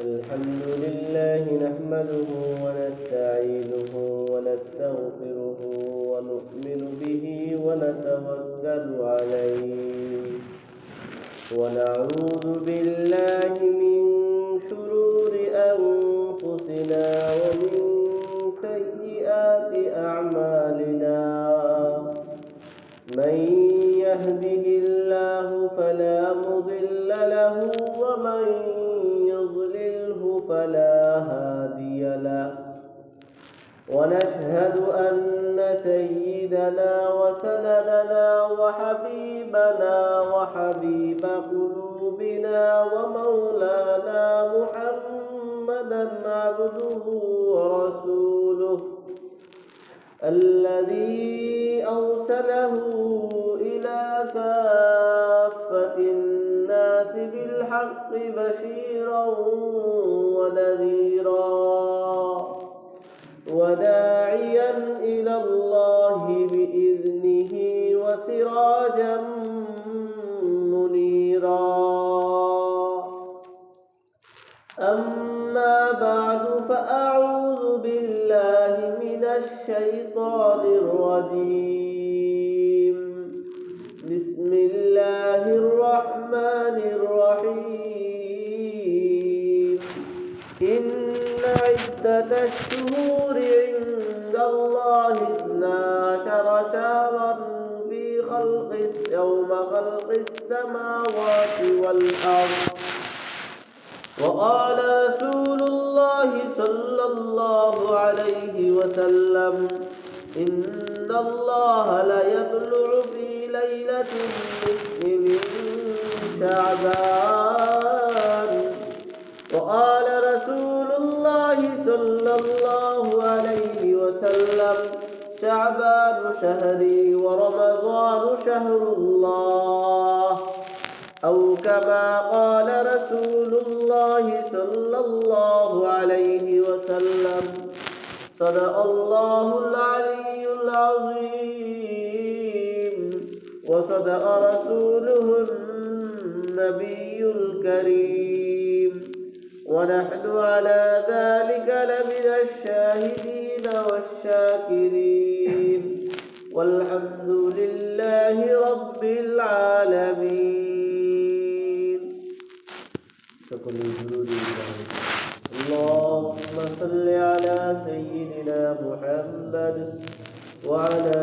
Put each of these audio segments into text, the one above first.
الحمد لله نحمده ونستعينه ونستغفره ونؤمن به ونتوكل عليه ونعوذ بالله من شرور أنفسنا ومن سيئات أعمالنا من يهده الله فلا مضل له ومن يضلله فلا هادي له ونشهد أن سيدنا وسندنا وحبيبنا وحبيب قلوبنا ومولانا محمدا عبده ورسوله الذي أرسله إلى كافة الناس بالحق بشيرا ونذيرا وداعيا إلى الله بإذنه وسراجا منيرا أما بعد فأعوذ بالله من الشيطان الرجيم بسم الله الرحمن الرحيم إن عدة الشهور عند الله 12 شهرا في يوم خلق السماوات والأرض وقال رسول الله صلى الله عليه وسلم إن الله لا يطلع في ليلة النصف من شعبان وقال رسول الله صلى الله عليه وسلم شعبان شهري ورمضان شهر الله أو كما قال رسول الله صلى الله عليه وسلم صدق الله العلي العظيم وصدق رسوله النبي الكريم ونحن على ذلك لمن الشاهدين والشاكرين والحمد لله رب العالمين. اللهم صل على سيدنا محمد وعلى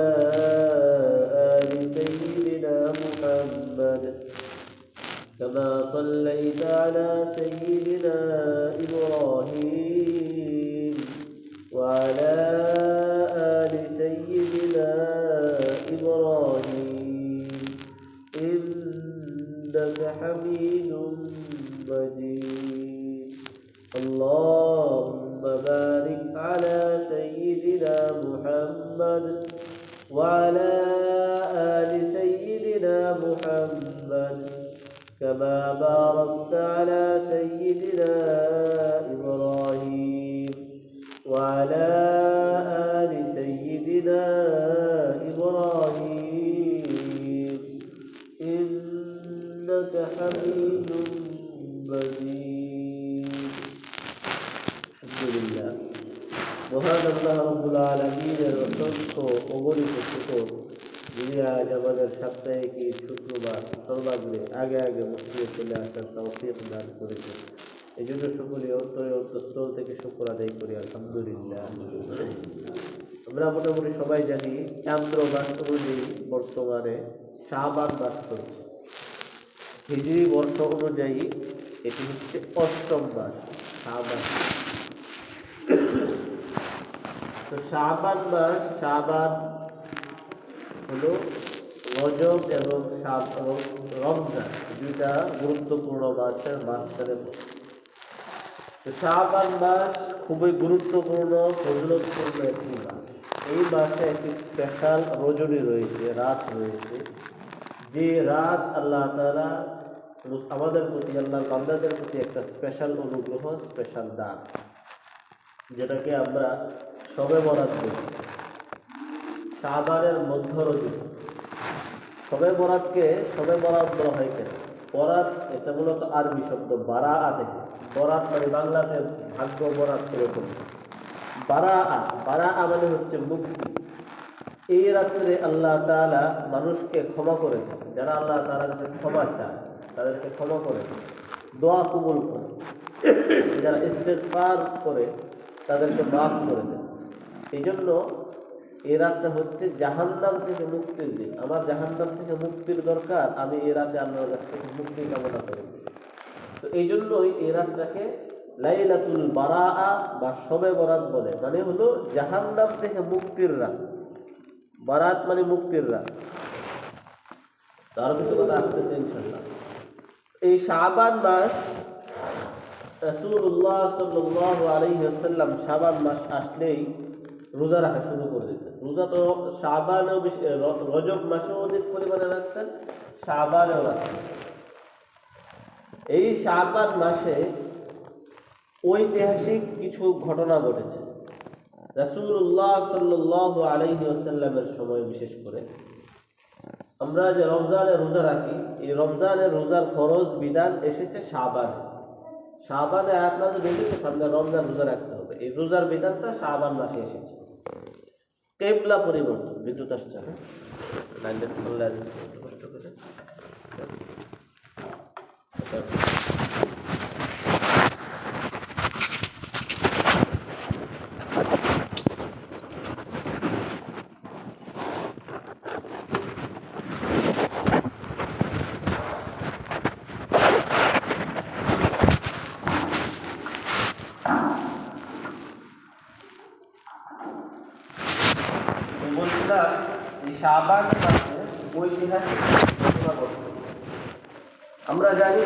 آل سيدنا محمد كما صليت على سيدنا إبراهيم وعلى آل سيدنا إبراهيم إنك حميد مجيد. اللهم بارك على سيدنا محمد وعلى آل سيدنا محمد كما باركت على سيدنا إبراهيم وعلى آل سيدنا إبراهيم إنك حميد مجيد. الحمد لله মহান আল্লাহ রাব্বুল আলামিনের অসংখ্য অগণিত শুকর যিনি আজ আমাদের সাপ্তাহিক শুক্রবার সর্বাগ্রে আগে আগে মসজিদে চলে আসার তৌফিক দান করেছেন। এই জন্য সকলে অন্তঃস্থল থেকে শুকর আদায় করি আলহামদুলিল্লাহ। আমরা মোটামুটি সবাই জানি চান্দ্র মাস অনুযায়ী বর্তমানে শাবান মাস চলছে। হিজরি বর্ষ অনুযায়ী এটি হচ্ছে অষ্টম মাস শাবান। তো শাবান মাস, শাবান হলো রজব এবং রমজান দুইটা গুরুত্বপূর্ণ মাসের মাঝখানে। তো শাবান মাস খুবই গুরুত্বপূর্ণ ফজিলতপূর্ণ একটি মাস। এই মাসে একটি স্পেশাল রজনী রয়েছে, রাত রয়েছে, যে রাত আল্লাহ তাআলা আমাদের প্রতি, আল্লাহর বান্দাদের প্রতি একটা স্পেশাল অনুগ্রহ, স্পেশাল দান, যেটাকে আমরা শবে বরাত বলি। শাবানের মধ্য রজনী। শবে বরাতকে শবে বরাত বলা হয় কেন? বরাত এটা মূলত আরবি শব্দ বারাআ থেকে। বরাত মানে বাংলাতে ভাগ্য বরাত এরকম। বারাআ মানে হচ্ছে মুক্তি। এই রাত্রে আল্লাহ তাআলা মানুষকে ক্ষমা করে দেন। যারা আল্লাহ তাআলার কাছে ক্ষমা চায় তাদেরকে ক্ষমা করে দেন, দোয়া কবুল করে। যারা ইস্তেগফার করে তাদেরকে মাফ করে দেন। এই জন্য এই রাতটা হচ্ছে জাহান্নাম থেকে মুক্তির দিন। আমার জাহান্নাম থেকে মুক্তির দরকার, আমি এই রাতে আল্লাহর কাছ থেকে মুক্তি কামনা করি। তো এই জন্যই এই রাতটাকে লাইলাতুল বারাআ বা শবে বরাত বলে। মানে হলো জাহান্নাম থেকে মুক্তির রাত। বারাত মানে মুক্তির রাত। তার কিছু কথা আসতেছে ইনশাআল্লাহ। এই শাবান মাস রাসূলুল্লাহ সাল্লাল্লাহু আলাইহি ওয়াসাল্লাম শাবান মাস আসলেই রোজা রাখা শুরু করে দিতেন। রোজা তো শাবানেও বেশি, রজব মাসেও অধিক পরিমাণে রাখতেন, শাবানেও রাখতেন। এই শাবান মাসে ঐতিহাসিক কিছু ঘটনা ঘটেছে। রাসূলুল্লাহ সাল্লাল্লাহু আলাইহি ওয়াসাল্লামের সময় বিশেষ করে আমরা যে রমজানে রোজা রাখি, এই রমজানের রোজার ফরজ বিধান এসেছে শাবানে। আপনারা দেখেছেন সামনে রমজান রোজা রাখতে হবে, এই রোজার বিধানটা শাবান মাসে এসেছে। কেবলা পরিবর্তন, বিদ্যুৎ আসছে না, লাইনটা খুললে কষ্ট করে। বলছিলাম এই শাবান মাসে ঐতিহাসিক ঘটনা ঘটছে। আমরা জানি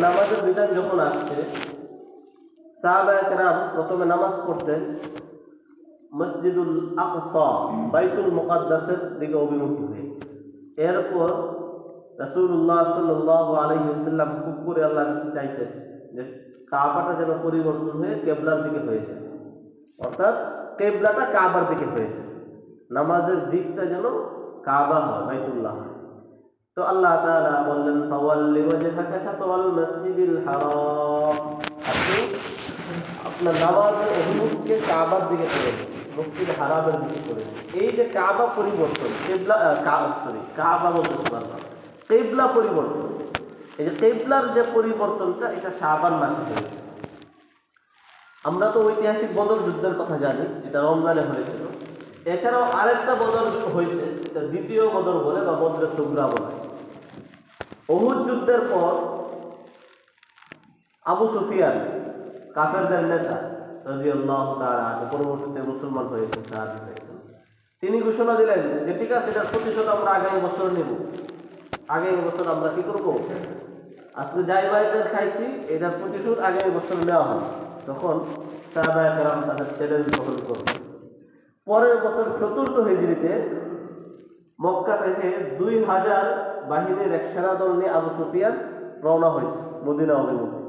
নামাজের বিধান যখন আসছে, সাহাবায়ে কেরাম প্রথমে নামাজ পড়তেন মসজিদুল আকসা, বাইতুল মুকাদ্দাসের দিকে অভিমুখী হয়ে। এরপর রাসূলুল্লাহ সাল্লাল্লাহু আলাইহি ওয়াসাল্লাম খুব করে আল্লাহর কাছে চাইতেন যে কাবাটা যেন পরিবর্তন হয়ে কিবলার দিকে হয়ে যায়, অর্থাৎ কিবলাটা কাবার দিকে হয়ে যায়, নামাজের দিকটা যেন কাবা হয়, বাইতুল্লাহ হয়। তো আল্লাহ তাআলা বললেন ফাওয়াল্লি ওয়াজহাকা শাতরাল মাসজিদিল হারাম, আপনি আপনার নামাজের অভিমুখকে কাবার দিকে করে দিন, মসজিদ হারামের দিকে করে দিন। এই যে কাবা পরিবর্তন, কাবা বলতে পারলাম, কিবলা পরিবর্তন, এই যে কিবলার যে পরিবর্তনটা এটা শাবান মাসে হয়েছে। আমরা তো ঐতিহাসিক বদর যুদ্ধের কথা জানি, এটা রমজানে হয়েছিল। এছাড়াও আরেকটা বদর হয়েছে, এটা দ্বিতীয় বদর বলে বা বদরে সুগরা বলে। উহুদ যুদ্ধের পর আবু সুফিয়ান, কাফেরদের নেতা রাদিয়াল্লাহু তাআলা আনহু, পরবর্তীতে মুসলমান হয়েছেন, সাহাবী হয়েছেন। তিনি ঘোষণা দিলেন যে ঠিক আছে, এটার প্রতিশোধ আমরা আগামী বছর নেব। আগামী বছর আমরা কি করবো, আজকে যাই বাড়িতে খাইছি এটার প্রতিশোধ আগামী বছর নেওয়া হবে। তখন সাহাবায়ে কেরাম তাদের চ্যালেঞ্জ গ্রহণ করলেন। পরের বছর চতুর্থ হিজরিতে মক্কা থেকে 2000 বাহিনীর এক সেনাদল নিয়ে আবু সুফিয়ান রওনা হয়েছে মদিনা অভিমুখে।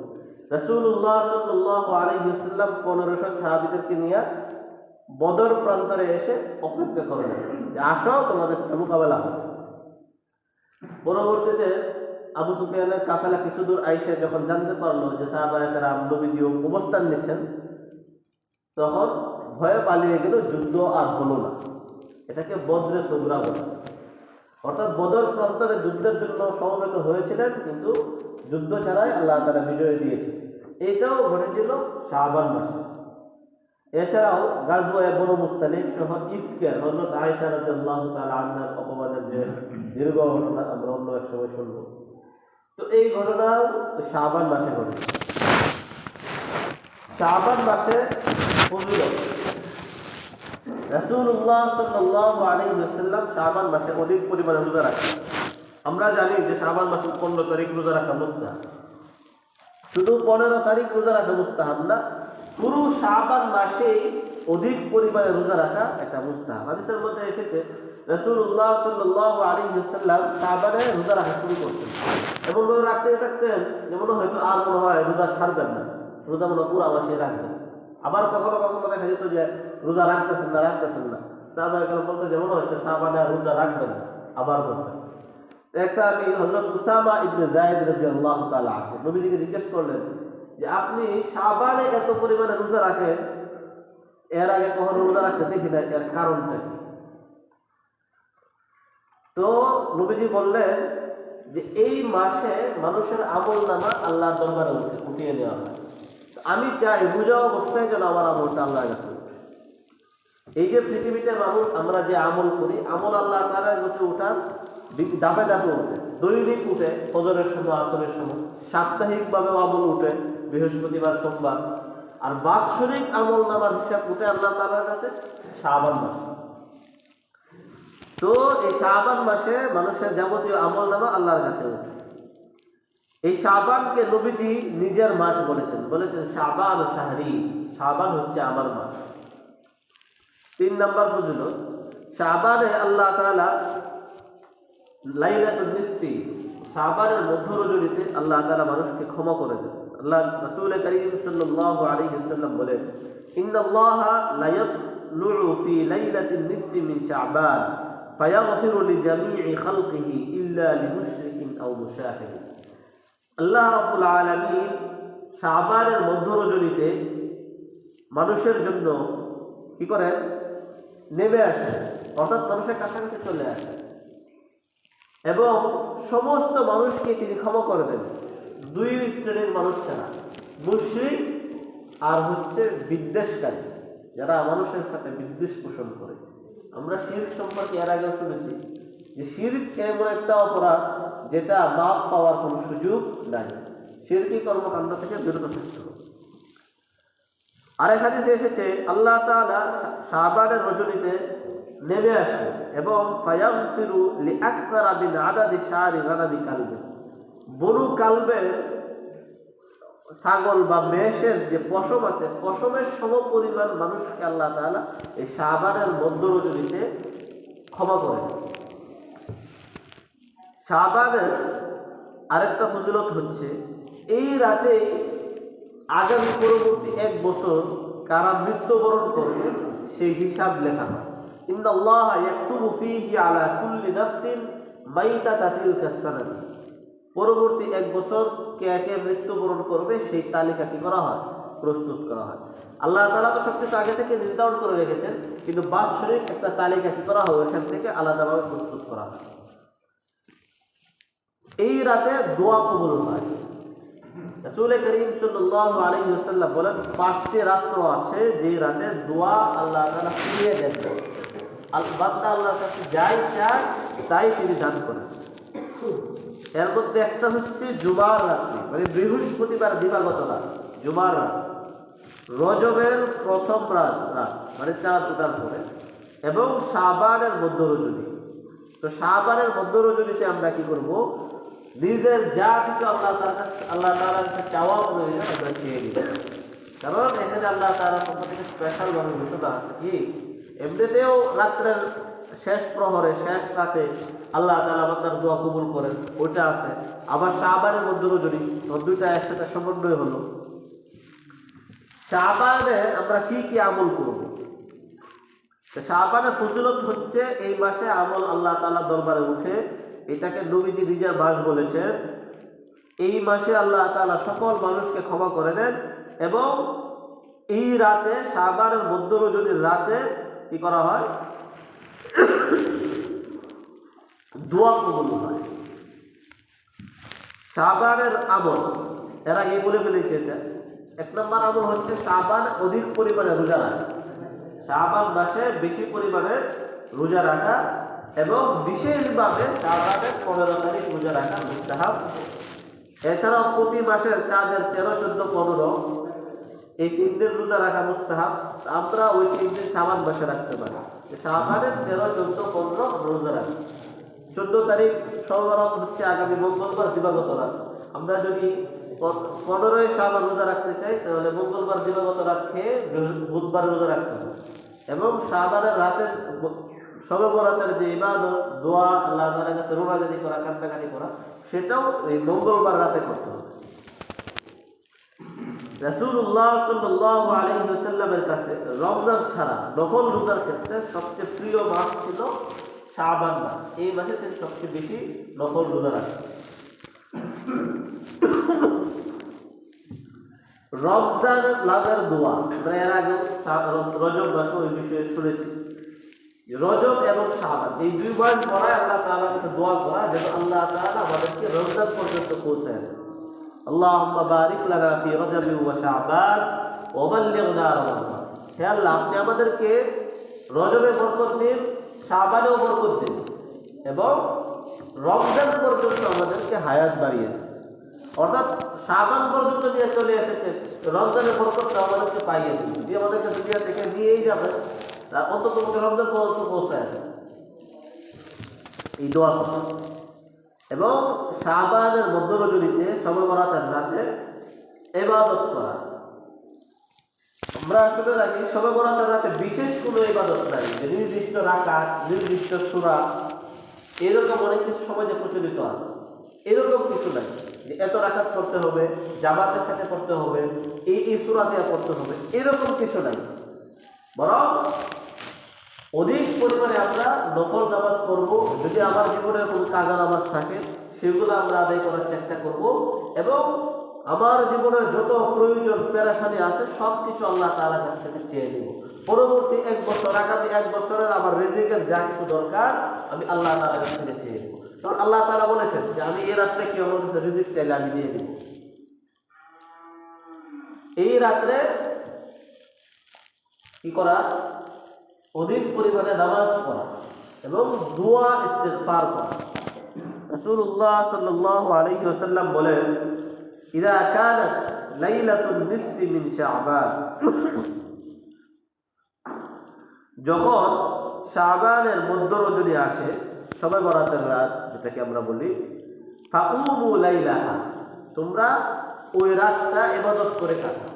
রাসূলুল্লাহ সাল্লাল্লাহু আলাইহি ওয়াসাল্লাম 1500 সাহাবীদেরকে নিয়ে বদর প্রান্তরে এসে অপেক্ষা করলেন যে আসো, তোমাদের সাথে মোকাবেলা হবে। পরবর্তীতে আবু সুফিয়ানের কাফেলা কিছু দূর আইসে যখন জানতে পারলো যে সাহাবায়ে কেরাম নবীজি অবস্থান নিচ্ছেন, তখন ভয়ে পালিয়ে গেল, যুদ্ধ আর হলো না। এটাকে বদরে সুগরা বলে। অর্থাৎ বদর প্রান্তরে যুদ্ধের জন্য সমবেত হয়েছিলেন, কিন্তু যুদ্ধ ছাড়াই আল্লাহ তাআলা বিজয় দিয়েছে। এইটাও ঘটেছিল শাবান মাসে। এছাড়াও গাজওয়ায়ে বনু মুস্তালিক সহ ইফকের হযরত আয়েশা রাদিয়াল্লাহু তাআলা আনহার অপমানের যে দীর্ঘ ঘটনা আমরা অন্য এক সময় শুনবো। তো এই ঘটনাও শাবান মাসে ঘটেছে। শাবান মাসে ফজিলত, রাসূলুল্লাহ সাল্লাল্লাহু আলাইহি ওয়াসাল্লাম শাবান মাসে অধিক পরিমাণে রোজা রাখেন। আমরা জানি যে শাবান মাসের 15 তারিখ রোজা রাখা মুস্তাহাব। শুধু 15 তারিখ রোজা রাখা মুস্তাহাব না, পুরো শাবান মাসেই অধিক পরিমাণে রোজা রাখা একটা মুস্তাহাব। হাদিসের মধ্যে এসেছে রাসূলুল্লাহ সাল্লাল্লাহু আলাইহি ওয়াসাল্লাম শাবানে রোজা রাখা শুরু করতেন, এবং রোজা রাখতে থাকতেন যেমন হয়তো আর মনে হয় রোজা ছাড়বেন না, রোজা মনে পুরো মাসে রাখবেন। আবার কখনো কখনো দেখা যেত যে রোজা রাখতেছেন না, সাহাবায়ে কেরাম বলতে যেমন হচ্ছে শাবানে রোজা রাখবেন না, আবার করতেন। এক সাহাবী হযরত উসামা ইবনে যায়েদ রাদিয়াল্লাহু তাআলা আনহু নবীজিকে জিজ্ঞেস করলেন যে আপনি শাবানে এত পরিমাণে রোজা রাখেন, এর আগে কখনো রোজা রাখতে দেখি না, এর কারণটা কি? তো নবীজি বললেন যে এই মাসে মানুষের আমলনামা আল্লাহর দরবারে উঠিয়ে নেওয়া হয়। আমি চাই রোজা অবস্থায় যেন আমার আমলটা আল্লাহর কাছে উঠে। এই যে পৃথিবীতে মানুষ আমরা যে আমল করি, আমল আল্লাহ তাআলার কাছে উঠার ধাপে ধাপে উঠে। দৈনিক উঠে ফজরের সময়, আসরের সময়, সাপ্তাহিকভাবেও আমল উঠে বৃহস্পতিবার, সোমবার। আর বাৎসরিক আমল নামার হিসাব উঠে আল্লাহ তাআলার কাছে শাবান মাসে। তো এই শাবান মাসে মানুষের যাবতীয় আমল নামা আল্লাহর কাছে উঠে। এই শাবানকে নবীজি নিজের মাস বলেছেন শাবান শাহরি, শাবান হচ্ছে আমার মাস। 3 নম্বর ফজিলত, শাবানে আল্লাহ তাআলা লাইলাতুল নিসফি, শাবানের মধ্য রজনীতে আল্লাহ তাআলা মানুষকে ক্ষমা করে দেন। আল্লাহ রাসূল করিম সাল্লাল্লাহু আলাইহি ওয়াসাল্লাম বলেন, ইন্নাল্লাহা লা ইয়াতলুউ ফি লাইলাতিন নিসফি মিন শাবান ফায়াগফিরু লিজামিই খালকিহি ইল্লা লিমুশরিকিন আও মুশাহিদ। আল্লাহ রাব্বুল আলামিন শাবানের মধ্য রজনীতে মানুষের জন্য কি করেন? নেমে আসে, অর্থাৎ মানুষের কাছাকাছি চলে আসে এবং সমস্ত মানুষকে তিনি ক্ষমা করে দেন, 2 শ্রেণীর মানুষ ছাড়া, মুশরিক আর হচ্ছে বিদ্বেষকারী, যারা মানুষের সাথে বিদ্বেষ পোষণ করে। আমরা শিরক সম্পর্কে এর আগেও শুনেছি যে শিরক এমন একটা অপরাধ যেটা মাফ পাওয়ার কোনো সুযোগ নাই। শিরকি কর্মকাণ্ড থেকে বিরত থাকতে হবে। আরেক হাদিসে এসেছে আল্লাহ তাআলা শাবানের রজনীতে নেমে আসে এবং ফায়াগফিরু লিআকসারা মিন আদাদি শারি গানামি কালবে, বনু কালবের ছাগল বা মেষের যে পশম আছে, পশমের সমপরিমাণ মানুষকে আল্লাহ তাআলা এই শাবানের মধ্য রজনীতে ক্ষমা করে। শাবানের আরেকটা ফজিলত হচ্ছে এই রাতে আগামী পরবর্তী 1 বছর কারা মৃত্যুবরণ করবে সেই হিসাব লেখা হয়। ইন্নাল্লাহা ইয়াকতুবু ফীহি আলা কুল্লি নাফসিন মাইতাতা তিলকা সানাত, পরবর্তী 1 বছর কে কে মৃত্যুবরণ করবে সেই তালিকা কি করা হয়? প্রস্তুত করা হয়। আল্লাহ তাআলা তো সবকিছু আগে থেকে নির্ধারণ করে রেখেছেন, কিন্তু বাৎসরিক একটা তালিকা কি করা হয়? এখান থেকে আলাদাভাবে প্রস্তুত করা হয়। এই রাতে দোয়া কবুল হয়। রাসূল করিম সাল্লাল্লাহু আলাইহি ওয়াসাল্লাম বলেন 5টি রাত্র আছে যে রাতে দোয়া আল্লাহ তাআলা ফিরিয়ে দেন। বান্দা আল্লাহর কাছে যাই চায় তাই তিনি দান করেন। এর মধ্যে একটা হচ্ছে জুমার রাত্রি, মানে বৃহস্পতিবার দিবাগত রাত, জুমার রাত, রজবের প্রথম রাত, মানে চাঁদ উঠার পরে, এবং শাবানের মধ্য রজনী। তো শাবানের মধ্য রজনীতে আমরা কি করব? নিজের যা কিছু আল্লাহ তাআলার কাছে চাওয়া প্রয়োজন আমরা চেয়ে নিব। কারণ এখানে আল্লাহ তাআলার পক্ষ থেকে স্পেশাল ভাবে ঘোষণা আছে কি এমনিতেও রাত্রের শেষ প্রহরে, শেষ রাতে আল্লাহ তাআলা বান্দার দোয়া কবুল করেন, ওইটা আছে। আবার শাবানের মধ্য রজনী, দুইটা একসাথে সমন্বয় হলো। শাবানে আমরা কি কি আমল করব? শাবানের ফজিলত হচ্ছে এই মাসে আমল আল্লাহ তাআলার দরবারে উঠে। এটাকে নবীজি নিজের মাস বলেছেন। এই মাসে আল্লাহ তাআলা সকল মানুষকে ক্ষমা করে দেন এবং এই রাতে, শাবানের মধ্য রজনীর রাতে কি করা হয়? দোয়া কবুল হয়। শাবানের আমল এরা এই বলে ফেলেছে, এটা 1 নম্বর আমল হচ্ছে শাবান অধিক পরিমাণে রোজা রাখা। শাবান মাসে বেশি পরিমাণে রোজা রাখা এবং বিশেষভাবে শাবানের 15 তারিখ রোজা রাখা মুস্তাহাব। এছাড়াও প্রতি মাসের চাঁদের 13, 14, 15 এই 3 দিন রোজা রাখা মুস্তাহাব। আমরা ওই 3 দিন শাবান মাসে রাখতে পারি। শাবানের 13, 14, 15 রোজা রাখি। 14 তারিখ সর্বরাত হচ্ছে আগামী মঙ্গলবার দিবাগত রাত। আমরা যদি 15ই শাবান রোজা রাখতে চাই তাহলে মঙ্গলবার দিবাগত রাত খেয়ে বুধবার রোজা রাখতে হবে। এবং শাবানের রাতের শবে বরাতের যে ইবাদত, দোয়া, আল্লাহ তাআলার কাছে রোনাজানি করা, কান্নাকাটি করা, সেটাও এই মঙ্গলবার রাতে করতে হবে। রাসূলুল্লাহ সাল্লাল্লাহু আলাইহি ওয়াসাল্লামের কাছে রমজান ছাড়া নফল রোজার ক্ষেত্রে সবচেয়ে প্রিয় মাস ছিল শাবান মাস, এই মাসে তিনি সবচেয়ে বেশি নফল রোজা রাখেন। রমজান লাগার দোয়া, আমরা এর আগে রজব মাসে ওই বিষয়ে শুনেছি। রজব এবং শাবান এই দুই মাস পড়ায় আল্লাহ তাআলার কাছে দোয়া করা যেন আল্লাহ তাআলা আমাদেরকে রমজান পর্যন্ত পৌঁছায় দেন। আল্লাহুম্মা বারিক লানা ফি রজব ওয়া শাবান ওয়া বাল্লিগনা রমাদান। হে আল্লাহ, আপনি আমাদেরকে রজবে বরকত দিন, শাবানেও বরকত দিন এবং রমজান পর্যন্ত আমাদেরকে হায়াত বাড়িয়ে দিন। অর্থাৎ শাবান পর্যন্ত নিয়ে চলে এসেছে, রমজানের বরকতটা আমাদেরকে পাইয়ে দিন। যদি আমাদেরকে দুনিয়া থেকে নিয়েই যাবে, তার অন্তত রমজান পর্যন্ত পৌঁছায় যায় এই দোয়া করা। এবং শাবানের মধ্য রজনীতে শবে বরাতের রাতে ইবাদত করা। আমরা আসলে রাখি শবে বরাতের রাতে বিশেষ কোনো ইবাদত নাই, যে নির্দিষ্ট রাকাত, নির্দিষ্ট সূরা, এরকম অনেক কিছু সমাজে প্রচলিত আছে। এরকম কিছু নাই যে এত রাকাত করতে হবে, জামাতের সাথে করতে হবে, এই সূরা দিয়ে করতে হবে, এরকম কিছু নাই। বরং অধিক পরিমাণে আমরা নফল নামাজ পড়ব। যদি আমার জীবনে কোনো কাজা নামাজ থাকে সেগুলো আমরা আদায় করার চেষ্টা করব এবং আমার জীবনে যত প্রয়োজন পেরেশানি আছে সব কিছু আল্লাহ তাআলার কাছ থেকে চেয়ে নেব। পরবর্তী 1 বছর, আগামী 1 বছরের আমার রিজিকের যা কিছু দরকার আমি আল্লাহ তাআলার কাছ থেকে চেয়ে নেব। কারণ আল্লাহ তাআলা বলেছেন যে আমি এই রাত্রে কি আমার কাছে রিজিক চাইলে আমি দিয়ে দেব। এই রাত্রে কি করা? অধিক পরিমাণে নামাজ পড়া এবং দোয়া ইস্তিগফার করা। রাসূলুল্লাহ সাল্লাল্লাহু আলাইহি ওয়াসাল্লাম বলেন, ইযা কানাত লাইলাতুন নিসফি মিন শাবান, যখন শাবানের মধ্য রজনী আসে, শবে বরাতের রাত যেটাকে আমরা বলি, ফাকুমু লাইলাহা, তোমরা ওই রাতটা ইবাদত করে কাটাও।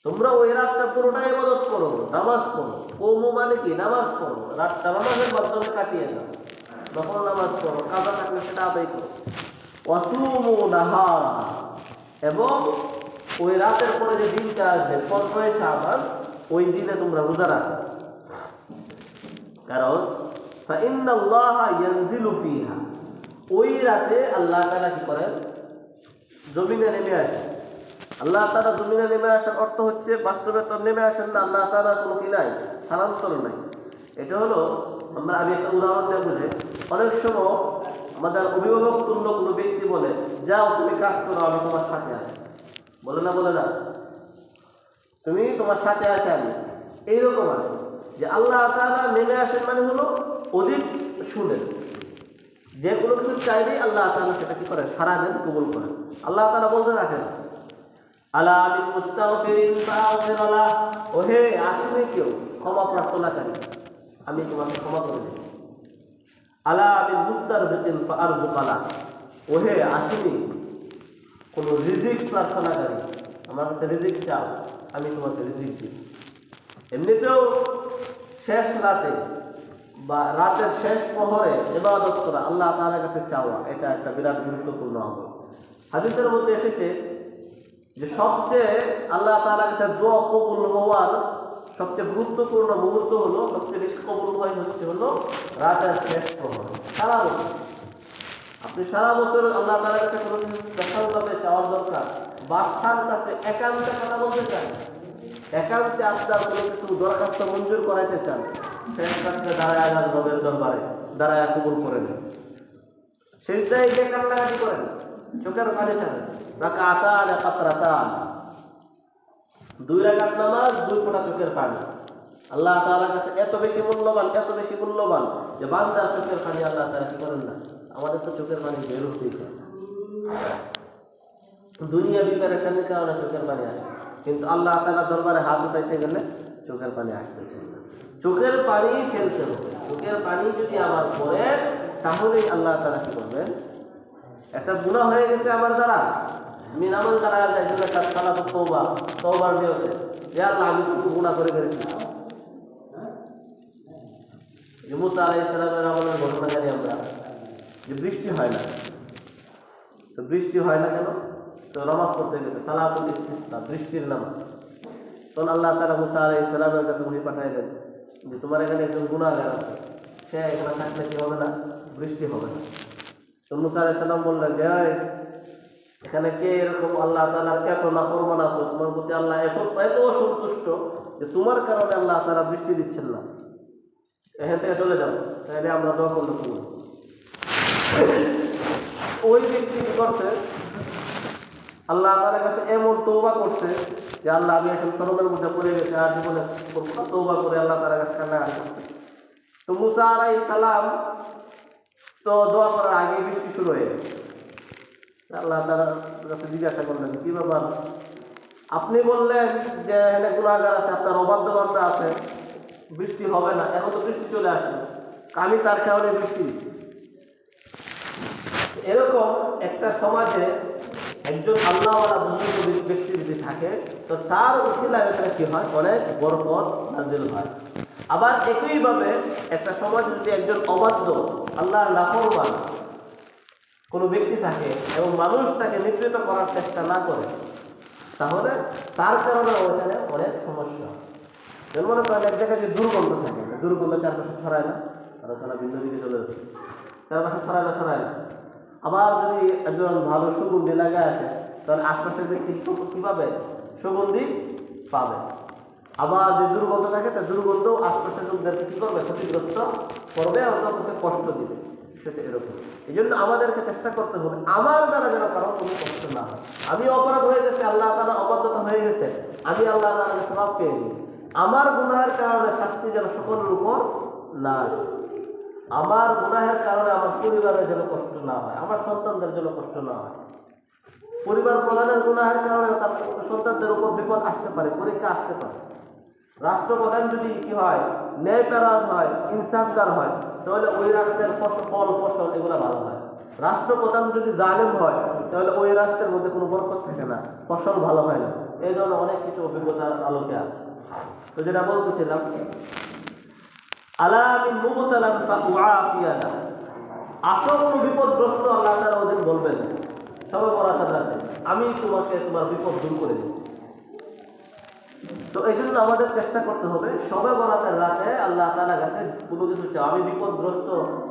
তোমরা ওই রাতটা পুরোটা ইবাদত করো, নামাজ পড়ো। কৌমু মানে কি? নামাজ পড়ো। রাতটা নামাজের মাধ্যমে কাটিয়ে দাও। নফল নামাজ পড়ো, কাজা থাকলে সেটা আদায় করো। ওয়াসুমু নাহারা, এবং ওই রাতের পরে যে দিনটা আসবে 15 শাবান, ওই দিনে তোমরা রোজা রাখো। কারণ ফাইন্নাল্লাহা ইয়ানজিলু ফিহা, ওই রাতে আল্লাহ তাআলা কি করেন? জমিনে নেমে আসেন। আল্লাহ তাআলা জমিনে নেমে আসার অর্থ হচ্ছে বাস্তবে তো নেমে আসেন না, আল্লাহ তাআলা কোনো কি নাই, স্থানান্তর নাই। এটা হলো, আমি একটা উদাহরণ দেব যে অনেক সময় আমাদের অভিভাবক তুল্য কোনো ব্যক্তি বলে, যাও তুমি কাজ করো, আমি তোমার সাথে আছি। বলে না? বলে না? তুমি তোমার সাথে আছে আমি। এইরকম আছে যে আল্লাহ তাআলা নেমে আসেন মানে হলো অধিক শুনেন। যে কোনো কিছু চাইলেই আল্লাহ তাআলা সেটা কি করেন? সারা দেন, কবুল করেন। আল্লাহ তাআলা বলতে রাখেন, আলা বিল মুস্তাগফিরিন ফাগফির লাহ, ওহে আসলে কেউ ক্ষমা প্রার্থনাকারী, আমি তোমাকে ক্ষমা করে দেব। আলা বিল মুস্তারজিকিন ফারযুক লাহ, ওহে আসলে কোন রিজিক প্রার্থনাকারী, আমার কাছে রিজিক চাও, আমি তোমাকে রিজিক দিই। এমনিতেও শেষ রাতে বা রাতের শেষ প্রহরে ইবাদত করা, আল্লাহ তাআলার কাছে চাওয়া, এটা একটা বিরাট গুরুত্বপূর্ণ আমল। হাদিসের মধ্যে এসেছে যে সবচেয়ে আল্লাহ তাআলার কাছে দোয়া কবুল হওয়ার সবচেয়ে গুরুত্বপূর্ণ মুহূর্ত হলো, সবচেয়ে বেশি কবুল হয় হলো রাতের শেষ প্রহর। সারা বছর আপনি সারা বছর আল্লাহ তাআলার কাছে কোনো কিছু স্পেশালভাবে চাওয়ার দরকার, বাদশার কাছে একান্তে কথা বলতে চান, একান্তে আপনার কোনো কিছু দরখাস্ত মঞ্জুর করাইতে চান, শেষ রাত্রে দাঁড়ায় যান রবের দরবারে, দাঁড়ায় কবুল করে নেন। সেটাই যে কান্নাকাটি করেন, চোখের পানি ছাড়েন। রাকাতান কাতরাতান, 2 রাকাত নামাজ, 2 ফোঁটা চোখের পানি। আল্লাহ তাআলার কাছে এত বেশি মূল্যবান, এত বেশি মূল্যবান যে বান্দার চোখের পানি আল্লাহ তাআলা কি করেন না? আমাদের তো চোখের পানি বের হতেই চায়, দুনিয়া বিপরেশানির কারণে চোখের পানি আসে, কিন্তু আল্লাহ তাআলা দরবারে হাত উঠাইতে গেলে চোখের পানি আসতেছে না। চোখের পানি ফেলতে হবে। চোখের পানি যদি আমার পড়ে, তাহলেই আল্লাহ তাআলা কি করবেন? একটা গুনাহ হয়ে গেছে আমার দ্বারা, আমি নামাজ দাঁড়ায় যাই, যেটা তার সালাত তওবা, তওবার নিয়তে, ইয়া আল্লাহ আমি কিছু গুনাহ করে ফেলেছি। মুসা আলাইহিস সালামের আমলের ঘটনা জানি আমরা, যে বৃষ্টি হয় না। তো বৃষ্টি হয় না কেন? তো নামাজ পড়তে গেছে, সালাতুল ইস্তিসকা, বৃষ্টির নামাজ। তখন আল্লাহ তাআলা মুসা আলাইহিস সালামের কাছে ওহী পাঠাইলেন যে তোমার এখানে একজন গুনাহগার আছে, সে এখানে থাকলে কি হবে না? বৃষ্টি হবে না। তো মুসা আলাইহিস সালাম বললেন যে এখানে কে এরকম আল্লাহ তাআলার এত নাফরমান আছে, তোমার প্রতি আল্লাহ এত অসন্তুষ্ট যে তোমার কারণে আল্লাহ তাআলা বৃষ্টি দিচ্ছেন না, এখান থেকে চলে যাও, তাহলে আমরা দোয়া করলে করবো। ওই ব্যক্তি কি করছে? আল্লাহ তাআলার কাছে এমন তওবা করছে যে আল্লাহ আমি এখন শরমের মধ্যে পড়ে গেছি, আর জীবনে করবো না। তওবা করে আল্লাহ তাআলার কাছে কান্না করছে। তো মুসা আলাইহিস সালাম তো দোয়া করার আগে বৃষ্টি শুরু হয়ে গেছে। আল্লাহ তাআলার কাছে জিজ্ঞাসা করলেন, কি ব্যাপার? আপনি বললেন যে এখানে গুনাহগার আছে, আপনার অবাধ্য বান্দা আছে, বৃষ্টি হবে না, এখন তো বৃষ্টি চলে আসবে, আমি তার কারণে বৃষ্টি দিচ্ছি। এরকম একটা সমাজে একজন আল্লাহওয়ালা বুজুর্গ ব্যক্তি যদি থাকে, তো তার উসিলায় এখানে কি হয়? অনেক বরকত নাযিল হয়। আবার একইভাবে একটা সমাজে যদি একজন অবাধ্য আল্লাহর নাফরমান কোনো ব্যক্তি থাকে এবং মানুষ তাকে নিবৃত্ত করার চেষ্টা না করে, তাহলে তার কারণে ওইখানে অনেক সমস্যা। যেমন মনে করেন এক জায়গায় যে দুর্গন্ধ থাকে, দুর্গন্ধ চারপাশে ছড়ায় না, আলোচনা ভিন্ন দিকে চলে যাচ্ছে, চারপাশে ছড়ায় না। আবার যদি একজন ভালো সুগন্ধি লাগায় আসে, তাহলে আশপাশের ব্যক্তি কি পাবে? সুগন্ধি পাবে। আবার যে দুর্গন্ধ থাকে, তার দুর্গন্ধ আশপাশের লোকদেরকে কি করবে? ক্ষতিগ্রস্ত করবে, অন্তত কষ্ট দিবে। সেটা এরকম। এই জন্য আমাদেরকে চেষ্টা করতে হবে আমার দ্বারা যেন কারো কোনো কষ্ট না হয়। আমি অপরাধ হয়ে গেছে, আল্লাহ তাআলা অবাধ্যতা হয়ে গেছে, আমি আল্লাহ তাআলার সওয়াব পেয়ে নিই। আমার গুনাহের কারণে শাস্তি যেন সকলের উপর না আসে। আমার গুনাহের কারণে আমার পরিবারের যেন কষ্ট না হয়, আমার সন্তানদের যেন কষ্ট না হয়। পরিবার প্রধানের গুনাহের কারণে তার সন্তানদের উপর বিপদ আসতে পারে, পরীক্ষা আসতে পারে। রাষ্ট্রপ্রধান যদি কি হয়? ন্যায়পরায়ণ হয়, ইনসাফদার হয়, তাহলে ওই রাষ্ট্রের ফল ফসল এগুলো ভালো হয়। রাষ্ট্রপ্রধান যদি জালেম হয়, তাহলে ওই রাষ্ট্রের মধ্যে কোনো বরকত থাকে না, ফসল ভালো হয় না। এই জন্য অনেক কিছু অভিজ্ঞতার আলোকে আছে। তো যেটা বলতেছিলাম, আলা মিন মুবতালান ফাউআফিয়ানা, আসল কোনো বিপদগ্রস্ত আল্লাহ তাআলা ওদিন বলবেন সবে বরাতের রাতে, আমি তোমাকে তোমার বিপদ দূর করে দেব। তো এই জন্য আমাদের চেষ্টা করতে হবে সবে বরাতের রাতে আল্লাহ তাআলার কাছে কোনো কিছু চাও। আমি বিপদগ্রস্ত,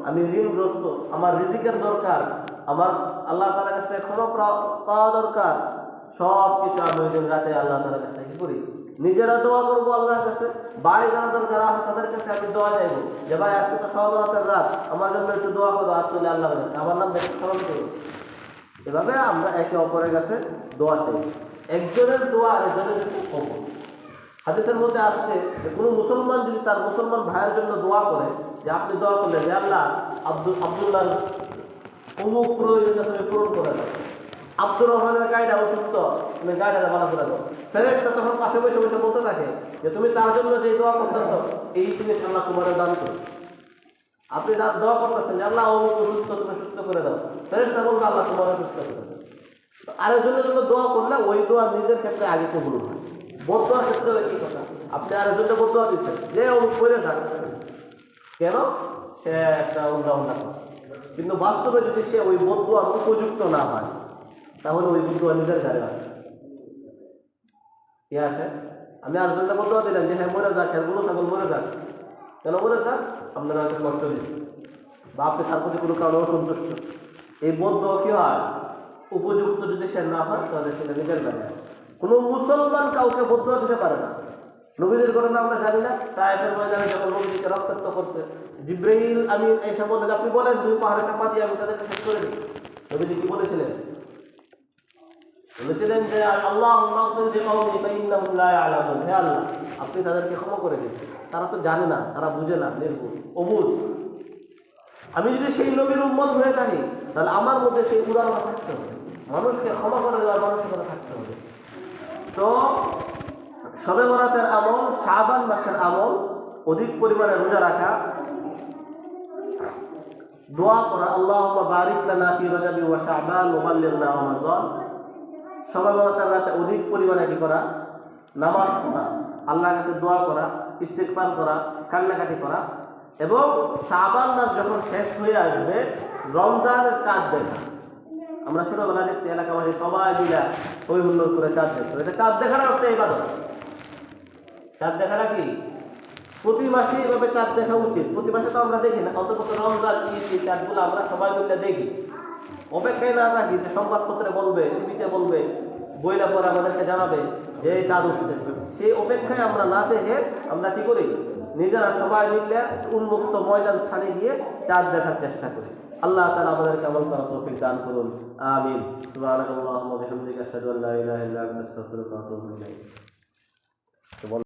আমি ঋণগ্রস্ত, আমার রিজিকের দরকার, আমার আল্লাহ তাআলার কাছে ক্ষমা পাওয়া দরকার, সব কিছু আমি ওই দিন রাতে আল্লাহ তাআলার কাছে কি করি? নিজেরা দোয়া করবো আল্লাহর কাছে, বাড়ি যারা দরকার তাদের কাছে আমি দোয়া চাইবো যে ভাই আজকে তো সবে বরাতের রাত, আমার জন্য একটু দোয়া করো, আসলে আল্লাহর কাছে আমার নাম দেখতে স্মরণ করো। এভাবে আমরা একে অপরের কাছে দোয়া চাই। একজনের দোয়া আরেকজনের কবুল। হাদিসের মধ্যে আসছে যে কোনো মুসলমান যদি তার মুসলমান ভাইয়ের জন্য দোয়া করে, যে আপনি দোয়া করলেন যে আল্লাহ আব্দুল্লাহ অমুক প্রয়োজনীয়তা তুমি পূরণ করে দাও, আব্দুর রহমানের গাড়িটা অসুস্থ, তুমি গাড়িটা ভালো করে দাও, ফেরেশতা তখন পাশে বসে বসে বলতে থাকে যে তুমি তার জন্য যে দোয়া করতেছ এই জিনিস আল্লাহ তোমার দান করো। আপনি দোয়া করতেছেন যে আল্লাহ অমুক অসুস্থ, তুমি সুস্থ করে দাও, ফেরেশতা বলবে আল্লাহ তোমার সুস্থ করে দাও। আরেকজনের জন্য দোয়া করলে ওই দোয়া নিজের ক্ষেত্রে আগে কবুল হয়। বদুয়ার ক্ষেত্রেও একই কথা, আপনি আরেকজনকে বদুয়া দিচ্ছেন যে অমুক করে থাক, কেন? সে একটা উল্টা করে, কিন্তু বাস্তবে যদি সে ওই বদুয়ার উপযুক্ত না হয়, তাহলে ওই বদুয়া নিজের গায়ে আসে। কি আসে? আমি আরেকজনকে বদুয়া দিলাম যে হ্যাঁ মরে যাক, হ্যাঁ গুলো ছাগল মরে যাক, কেন মরে যাক? আপনারা হয়তো কষ্ট দিচ্ছেন বা আপনি তার প্রতি কোনো কারণে অসন্তুষ্ট। এই বদুয়া কি হয়? উপযুক্ত যদি সে না হয়, তাহলে সেটা নিজের গায়ে। কোনো মুসলমান কাউকে বদুয়া দিতে পারে না। নবীদের ঘটনা আমরা জানি না, তায়েফের ময়দানে যখন নবীকে রক্তাক্ত করছে, জিবরাইল আমি এসে বললেন আপনি বলেন দুই পাহাড়ে চাপা দিয়ে আমি তাদেরকে শেষ করে দিই। নবীজি কি বলেছিলেন? বলেছিলেন যে আল্লাহুম্মা আগফির লিকাওমি ফাইন্নাহুম লা ইয়ালামুন, হে আল্লাহ আপনি তাদেরকে ক্ষমা করে দিন, তারা তো জানে না, তারা বুঝে না, নির্ভুল অবুঝ। আমি যদি সেই নবীর উম্মত হয়ে থাকি, তাহলে আমার মধ্যে সেই উদারতা থাকতে হবে, মানুষকে ক্ষমা করে দেওয়ার মানসিকতা থাকতে হবে। তো শবে বরাতের আমল, শাবান মাসের আমল, অধিক পরিমাণে রোজা রাখা, দোয়া করা, আল্লাহুম্মা বারিক লানা ফি রাজাবি ওয়া শাবান ওয়া বাল্লিগনা রমাদান। শবে বরাতের রাতে অধিক পরিমাণে কি করা? নামাজ পড়া, আল্লাহর কাছে দোয়া করা, ইস্তিগফার করা, কান্নাকাটি করা, এবং শাবান মাস যখন শেষ হয়ে আসবে রমজানের চাঁদ দেখা। আমরা ছোটবেলা দেখছি এলাকাবাসী সবাই মিলে হই হুল্লোড় করে চাঁদ দেখতো। এটা চাঁদ দেখাটা হচ্ছে ইবাদত। চাঁদ দেখাটা কি? প্রতি মাসে এইভাবে চাঁদ দেখা উচিত। প্রতি মাসে তো আমরা দেখি না, অন্তত রমজান ঈদ এই চাঁদগুলো আমরা সবাই মিলে দেখি। অপেক্ষায় না থাকি যে সংবাদপত্রে বলবে, টিভিতে বলবে, বইলা পরে আমাদেরকে জানাবে যে এই চাঁদ উঠছে। সেই অপেক্ষায় আমরা না দেখে আমরা কি করি, নিজেরা সবাই মিলে উন্মুক্ত ময়দান স্থানে গিয়ে চাঁদ দেখার চেষ্টা করি। আল্লাহ তাআলা আমাদেরকে আমল করার তৌফিক দান করুন। আমিন। সুবহানাল্লাহি ওয়া বিহামদিহি আশহাদু আল্লা ইলাহা ইল্লা আনতা আস্তাগফিরুকা ওয়া আতুবু ইলাইক।